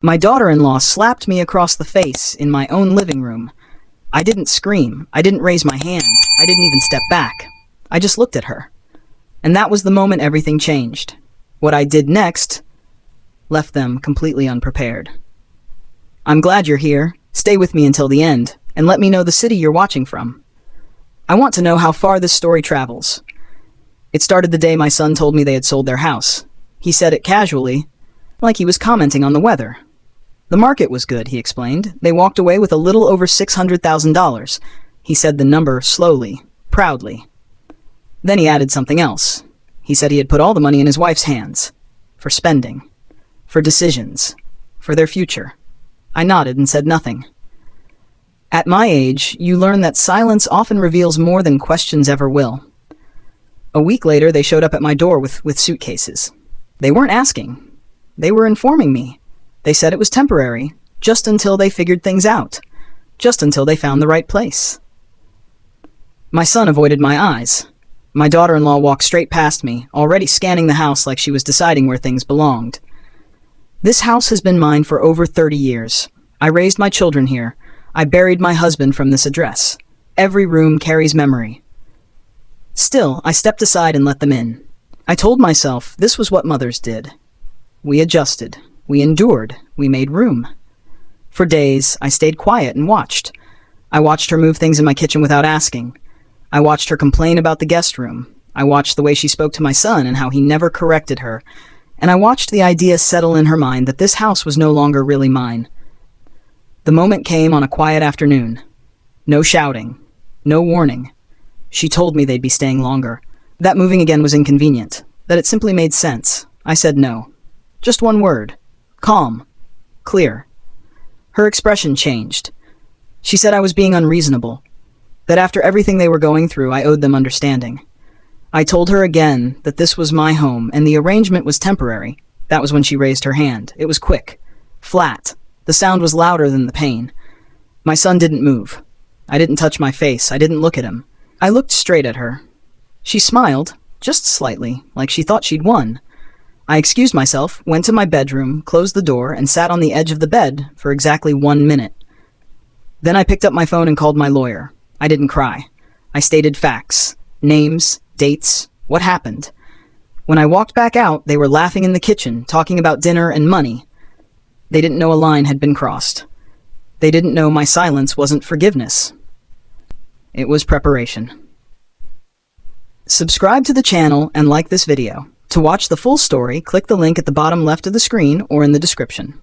My daughter-in-law slapped me across the face in my own living room. I didn't scream, I didn't raise my hand, I didn't even step back. I just looked at her. And that was the moment everything changed. What I did next left them completely unprepared. I'm glad you're here. Stay with me until the end, and let me know the city you're watching from. I want to know how far this story travels. It started the day my son told me they had sold their house. He said it casually, like he was commenting on the weather. The market was good, he explained. They walked away with a little over $600,000. He said the number slowly, proudly. Then he added something else. He said he had put all the money in his wife's hands. For spending. For decisions. For their future. I nodded and said nothing. At my age, you learn that silence often reveals more than questions ever will. A week later, they showed up at my door with suitcases. They weren't asking. They were informing me. They said it was temporary, just until they figured things out, just until they found the right place. My son avoided my eyes. My daughter-in-law walked straight past me, already scanning the house like she was deciding where things belonged. This house has been mine for over 30 years. I raised my children here. I buried my husband from this address. Every room carries memory. Still, I stepped aside and let them in. I told myself this was what mothers did. We adjusted. We endured. We made room. For days, I stayed quiet and watched. I watched her move things in my kitchen without asking. I watched her complain about the guest room. I watched the way she spoke to my son and how he never corrected her. And I watched the idea settle in her mind that this house was no longer really mine. The moment came on a quiet afternoon. No shouting. No warning. She told me they'd be staying longer. That moving again was inconvenient. That it simply made sense. I said no. Just one word. Calm. Clear. Her expression changed. She said I was being unreasonable. That after everything they were going through, I owed them understanding. I told her again that this was my home and the arrangement was temporary. That was when she raised her hand. It was quick. Flat. The sound was louder than the pain. My son didn't move. I didn't touch my face. I didn't look at him. I looked straight at her. She smiled, just slightly, like she thought she'd won. I excused myself, went to my bedroom, closed the door, and sat on the edge of the bed for exactly 1 minute. Then I picked up my phone and called my lawyer. I didn't cry. I stated facts, names, dates, what happened. When I walked back out, they were laughing in the kitchen, talking about dinner and money. They didn't know a line had been crossed. They didn't know my silence wasn't forgiveness. It was preparation. Subscribe to the channel and like this video. To watch the full story, click the link at the bottom left of the screen or in the description.